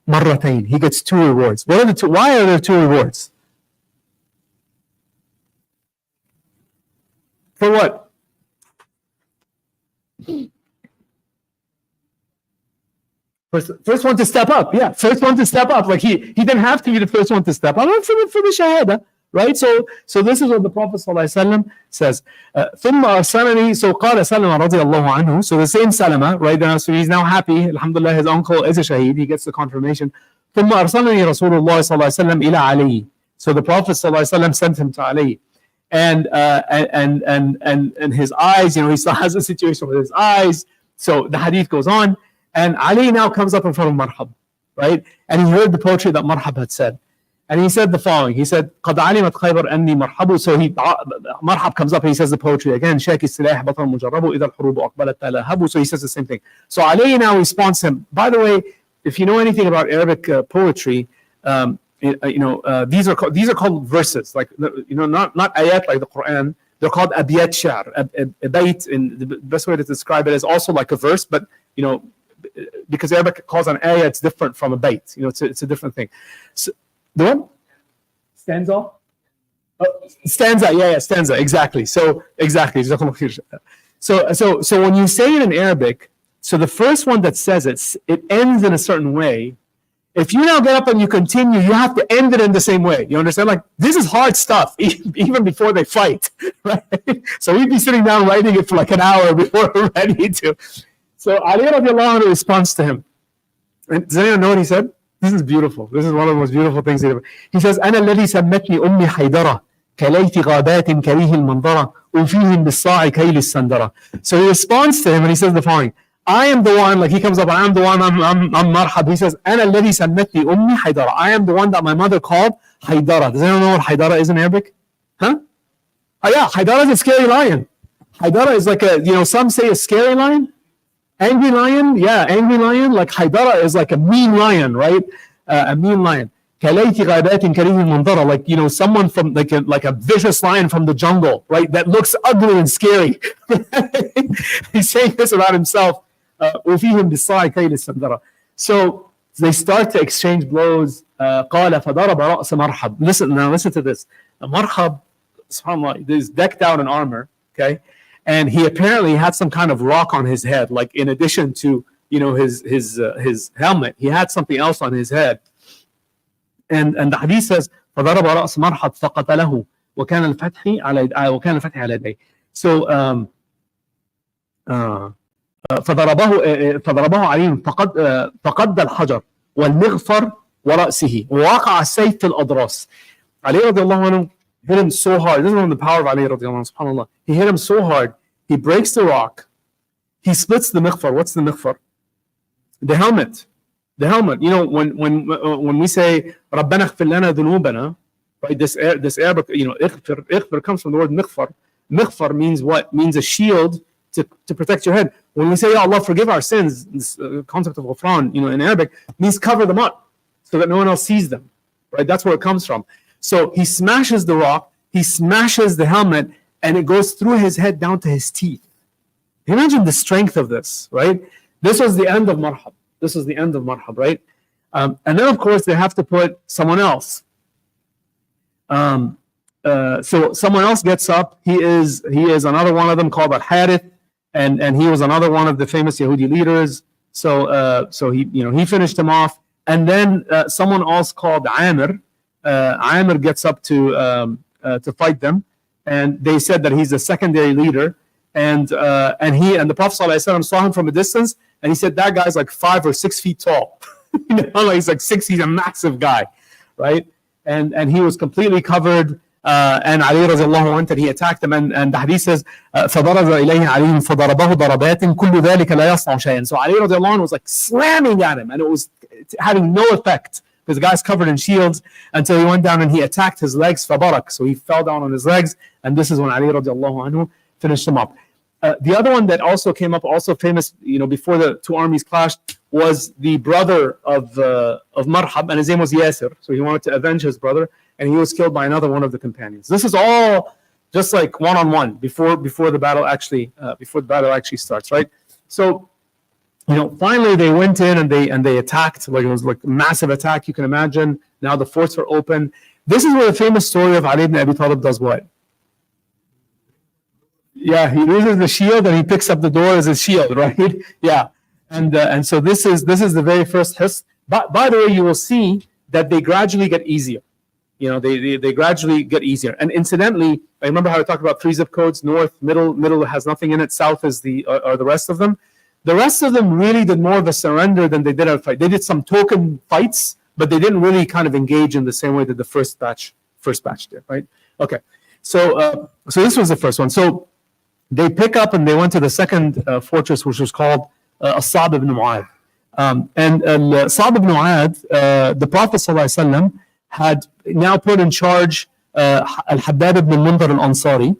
مرتين. He gets 2 rewards. What are the 2? Why are there 2 rewards? For what? First one to step up. Yeah, first one to step up. Like he didn't have to be the first one to step up. For the shahada. Right? So this is what the Prophet ﷺ says. ثم أرسلني. So قال سلمة رضي الله عنه. So the same Salama, right now, so he's now happy. Alhamdulillah, his uncle is a shaheed. He gets the confirmation. ثم أرسلني رسول الله صلى الله عليه وسلم إلى علي. So the Prophet ﷺ sent him to Ali. And his eyes, he still has a situation with his eyes. So the hadith goes on. And Ali now comes up in front of Marhab, right? And he heard the poetry that Marhab had said. And he said the following. He said, قَدْ عَلِمَتْ خَيْبَرْ أَنِّي مَرْحَبُ. So Marhab comes up and he says the poetry again. شَاكِ السِّلَاحِ بَطْرًا مُجَرَّبُ إِذَا الْحُرُوبُ أَقْبَلَتْ تَلَهَبُ. So he says the same thing. So Ali now responds to him. By the way, if you know anything about Arabic poetry, these are called verses. Like, not ayat like the Quran. They're called abiyat sha'r. A bayt, in the best way to describe it is also like a verse, but because Arabic calls an ayah, it's different from a bayt. It's a different thing. So, the one? Stanza? Stanza, yeah, stanza, exactly. So, exactly. So when you say it in Arabic, so the first one that says it ends in a certain way. If you now get up and you continue, you have to end it in the same way. You understand? Like, this is hard stuff, even before they fight, right? So we'd be sitting down writing it for like an hour before we're ready to. So Ali radiallahu anhu responds to him. And does anyone know what he said? This is beautiful. This is one of the most beautiful things he ever. He says, أنا الذي سمتني أمي حيدرة كليت غابات كريه المنظرة وفيهم بالصاع كيل السندرة. So he responds to him and he says the following. I am the one, like he comes up, I am the one, I'm Marhab. He says, أنا الذي سمتني أمي حيدرة. I am the one that my mother called Haydara. Does anyone know what Haydara is in Arabic? Huh? Oh yeah, Haydara is a scary lion. Haydara is like some say a scary lion. Angry lion, yeah, angry lion. Like Haydara is like a mean lion, right? A mean lion. كَلَيْتِ غَابَاتٍ كَرِيهِ الْمَنْظَرَ. Like, someone from like a vicious lion from the jungle, right? That looks ugly and scary. He's saying this about himself. وَفِيهِمْ بِالصَّاعِ كَيْلِ السَّنْدَرَ. So they start to exchange blows. قَالَ فَضَرَبَ رَأْسَ مَرْحَبٍ. Listen to this. Marhab, subhanAllah, is decked out in armor, okay? And he apparently had some kind of rock on his head, like in addition to his helmet, he had something else on his head. And the hadith says, فضرب رأس مرحب فقتله وكان الفتح على يديه. So فضربه علي فقد الحجر والمغفر ورأسه ووقع السيف في الأضراس. علي رضي الله عنه hit him so hard. This is one of the power of Ali radiallahu anhu, subhanAllah. He hit him so hard, he breaks the rock, he splits the mighfar. What's the mighfar? The helmet. The helmet. When we say رَبَّنَا اغْفِرْ لَنَا ذُنُوبَنَا, right? This Arabic, اغفر comes from the word mighfar. Mighfar means what? Means a shield to protect your head. When we say, Ya Allah, forgive our sins, this concept of ghufran, in Arabic, means cover them up so that no one else sees them. Right? That's where it comes from. So he smashes the rock, he smashes the helmet, and it goes through his head down to his teeth. Imagine the strength of this, right? This was the end of Marhab. This was the end of Marhab, right? And then, of course, they have to put someone else. So someone else gets up. He is another one of them called Al-Harith, and he was another one of the famous Yahudi leaders. So he finished him off, and then someone else called Amir. Amir gets up to fight them, and they said that he's the secondary leader, and the Prophet ﷺ saw him from a distance, and he said that guy's like 5 or 6 feet tall. He's like 6. He's a massive guy, right? And he was completely covered. And Ali radiallahu anhu, he attacked them, and the hadith says, فَضَرَبَ إِلَيْهِ عَلِيٌّ فَضَرَبَهُ ضَرَبَاتٍ كُلُّ ذَلِكَ لَا يَصْنَعُ شَيْئًا. So Ali radiallahu anhu was like slamming at him, and it was having no effect because the guy's covered in shields, until he went down and he attacked his legs, فَبَرَك. So he fell down on his legs, and this is when Ali radiallahu anhu finished him up. The other one that also came up, also famous, before the two armies clashed, was the brother of Marhab, and his name was Yasir. So he wanted to avenge his brother, and he was killed by another one of the companions. This is all just like one-on-one before the battle actually starts, right? So, finally they went in and they attacked. Like, it was like a massive attack. You can imagine. Now the forts are open. This is where the famous story of Ali ibn Abi Talib does what? Yeah, he loses the shield and he picks up the door as a shield, right? Yeah, and so this is the very first hiss. But by the way, you will see that they gradually get easier. They gradually get easier. And incidentally, I remember how I talked about 3 zip codes: north, middle has nothing in it, south is the rest of them. The rest of them really did more of a surrender than they did a fight. They did some token fights, but they didn't really kind of engage in the same way that the first batch did, right? Okay, so this was the first one. So they pick up and they went to the second fortress, which was called As-Sa'b ibn Mu'adh. And Sa'b ibn Mu'adh, the Prophet ﷺ had now put in charge Al-Habbab ibn al-Mundhar al-Ansari.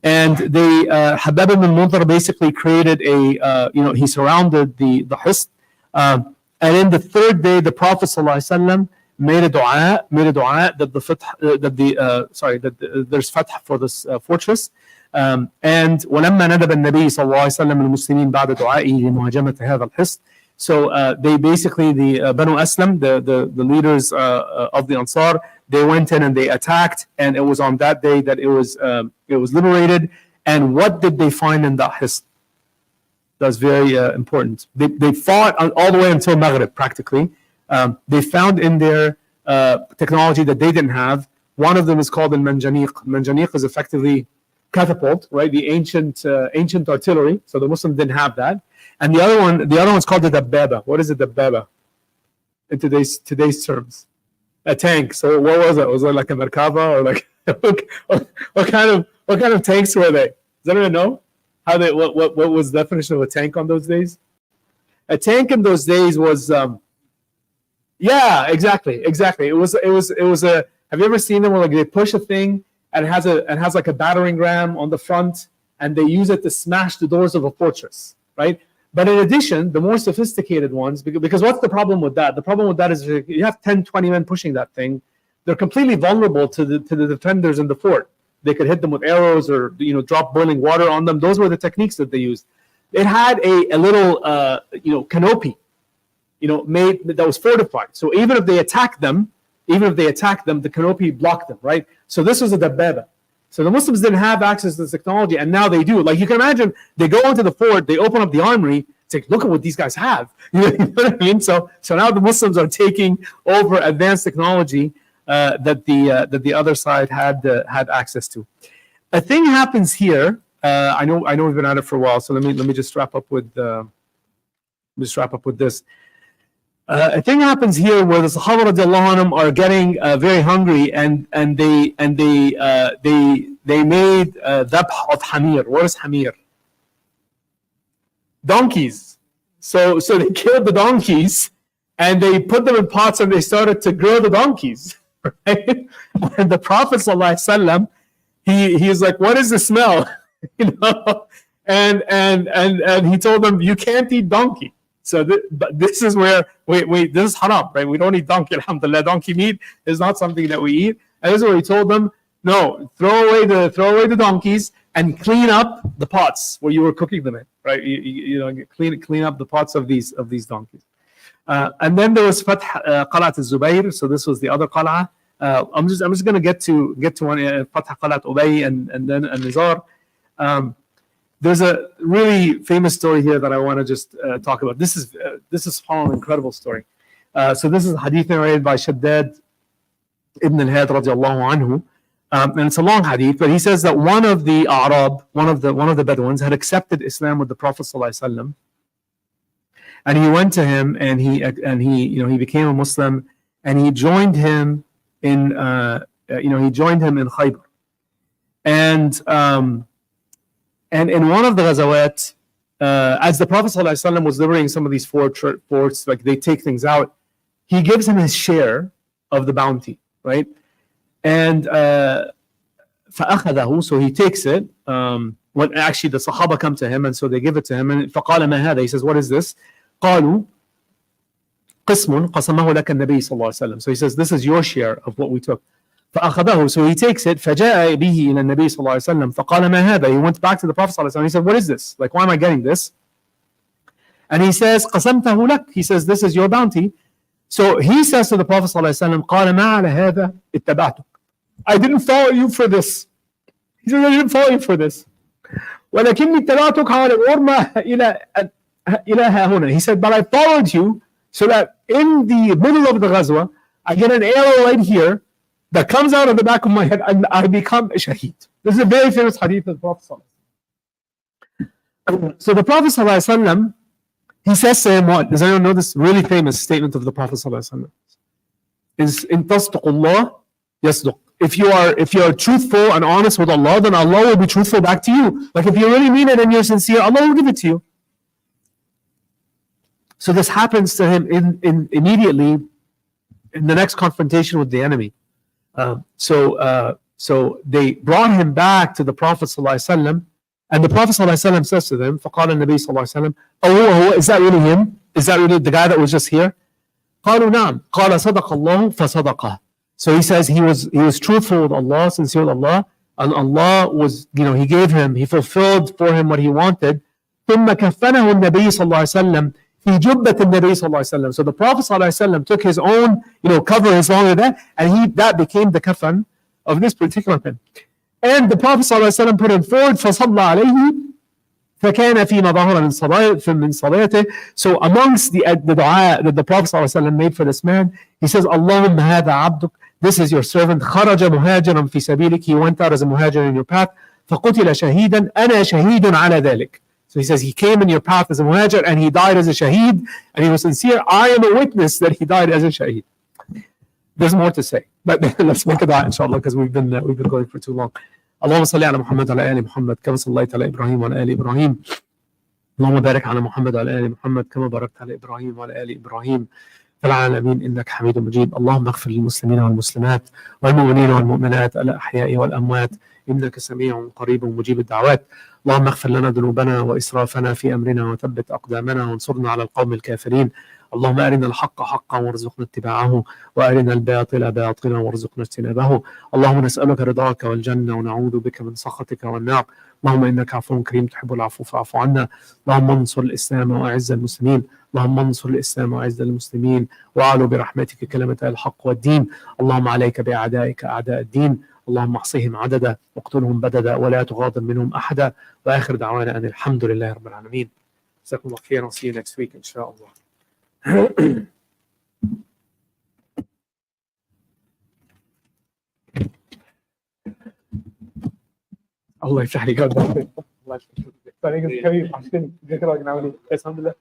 And Habbab ibn al-Mundhar basically created he surrounded the hisn. And in the third day, the Prophet ﷺ made a dua that there's fath for this fortress. And ولما ندب النبي صلى الله عليه وسلم المسلمين بعد دعائه لمهاجمة هذا الحصن. So they basically, the Banu Aslam, the leaders of the Ansar, they went in and they attacked, and it was on that day that it was liberated. And what did they find in that hisn? That's very important. They fought all the way until Maghrib, practically. They found in there technology that they didn't have. One of them is called al-Manjaniq. Manjaniq is effectively catapult, right? The ancient artillery. So the Muslims didn't have that. And the other one's called the Dabbaba. What is a Dabbaba in today's terms? A tank. So what was it? Was it like a Merkava, or like what kind of tanks were they? Does anyone know what was the definition of a tank on those days? A tank in those days was yeah, exactly. It was a. Have you ever seen them where like they push a thing and it has like a battering ram on the front, and they use it to smash the doors of a fortress, right? But in addition, the more sophisticated ones, because what's the problem with that? The problem with that is you have 10, 20 men pushing that thing. They're completely vulnerable to the defenders in the fort. They could hit them with arrows or drop boiling water on them. Those were the techniques that they used. It had a little canopy, made that was fortified. So even if they attacked them, the canopy blocked them, right? So this was a dabbaba. So the Muslims didn't have access to this technology, and now they do. Like, you can imagine, they go into the fort, they open up the armory, it's like, look at what these guys have. You know what I mean? So now the Muslims are taking over advanced technology that the other side had access to. A thing happens here. I know we've been at it for a while, so let me just wrap up with this. A thing happens here where the Sahaba radiallahu anhum are getting very hungry, and they made dhabh of hamir. What is hamir? Donkeys. So they killed the donkeys and they put them in pots and they started to grill the donkeys. Right? And the Prophet sallallahu alaihi wasallam, he's like, what is the smell? And he told them, you can't eat donkey. So but this is where this is haram, right? We don't eat donkey, alhamdulillah. Donkey meat is not something that we eat. And this is where he told them, no, throw away the donkeys and clean up the pots where you were cooking them in, right? Clean up the pots of these donkeys. And then there was Fath Qala'at al-Zubayr. So this was the other Qala'ah. I'm just going to get to one, Fatah Qalat Ubay and then Nizar. There's a really famous story here that I want to just talk about. This is an incredible story. So this is a hadith narrated by Shaddad ibn al-Had radiallahu anhu. And it's a long hadith, but he says that one of the Arab, one of the Bedouins, had accepted Islam with the Prophet ﷺ, and he went to him and he became a Muslim, and he joined him in Khaybar, and in one of the ghazawat, as the Prophet ﷺ was liberating some of these forts, like they take things out, he gives him his share of the bounty, right? And فأخذه, so he takes it. When actually the Sahaba come to him, and so they give it to him. And فقال ما هذا? He says, what is this? قالوا قسم قسمه لك النبي صلى الله عليه وسلم. So he says, this is your share of what we took. فأخذه, so he takes it. فجاء به إلى النبي صلى الله عليه وسلم فقال ما هذا? He went back to the Prophet صلى الله عليه وسلم. He said, what is this? Like, why am I getting this? And he says, قسمته لك. He says, this is your bounty. So he says to the Prophet ﷺ, قال ما على هذا اتبعتك. I didn't follow you for this. He says, I didn't follow you for this. ولكني اتبعتك على الغرمة إلى ها هنا. He said, but I followed you so that in the middle of the ghazwa, I get an arrow right here that comes out of the back of my head and I become a shaheed. This is a very famous hadith of the Prophet ﷺ. So the Prophet ﷺ, he says to him, what? Does anyone know this really famous statement of the Prophet ﷺ? Is in tasdiqullah yasduq. If you are truthful and honest with Allah, then Allah will be truthful back to you. Like if you really mean it and you're sincere, Allah will give it to you. So this happens to him in immediately in the next confrontation with the enemy. So they brought him back to the Prophet ﷺ. And the Prophet ﷺ says to them, فقال النبي صلى الله عليه وسلم, oh, is that really him? Is that really the guy that was just here? قالوا نعم. قال صدق الله فصدقه. So he says he was truthful with Allah, sincere with Allah, and Allah was, he fulfilled for him what he wanted. ثم كفنه النبي صلى الله عليه وسلم في جبة النبي صلى الله عليه وسلم. So the Prophet صلى الله عليه وسلم took his own, cover his longer that, and that became the kafan of this particular man. And the Prophet ﷺ put him forward, فَصَلَّى عَلَيْهِ فَكَانَ فِي مَا ظَهَرَ مِنْ صَلَاتِهِ. So amongst the dua that the Prophet ﷺ made for this man, he says, اللهم هذا عبدك, this is your servant, خرج مهاجرا في سبيلك, he went out as a muhajir in your path, فقتل شهيدا أنا شهيد على ذلك. So he says, he came in your path as a muhajir and he died as a shaheed, and he was sincere. I am a witness that he died as a shaheed. There's more to say, but let's make a dua inshallah, because we've been going for too long. اللهم صل على محمد وعلى آل محمد كما صليت على إبراهيم وعلى آل إبراهيم. اللهم بارك على محمد وعلى آل محمد كما باركت على إبراهيم وعلى آل إبراهيم في العالمين إنك حميد مجيد. اللهم اغفر للمسلمين والمسلمات والمؤمنين والمؤمنات الأحياء والأموات إنك سميع قريب مجيب الدعوات. اللهم اغفر لنا ذنوبنا وإسرافنا في أمرنا وثبت أقدامنا وانصرنا على القوم الكافرين. اللهم أرنا الحق حقا وارزقنا اتباعه وأرنا الباطل باطلا وارزقنا اجتنابه. اللهم نسألك رضاك والجنة ونعوذ بك من سخطك والنار. اللهم إنك عفو كريم تحب العفو فاعف عنا. اللهم انصر الإسلام وأعز المسلمين. اللهم انصر الإسلام وأعز المسلمين وأعلو برحمتك كلمة الحق والدين. اللهم عليك بأعدائك أعداء الدين. اللهم احصهم عددا واقتلهم بددا ولا تغادر منهم أحدا. وآخر دعوانا أن الحمد لله رب العالمين. جزاكم الله خير. I'll see you next week إن شاء الله. الله يفتح لي قلبك. الله يفتح لي. طريقة كريم عشان ذكرك نعمل. الحمد لله.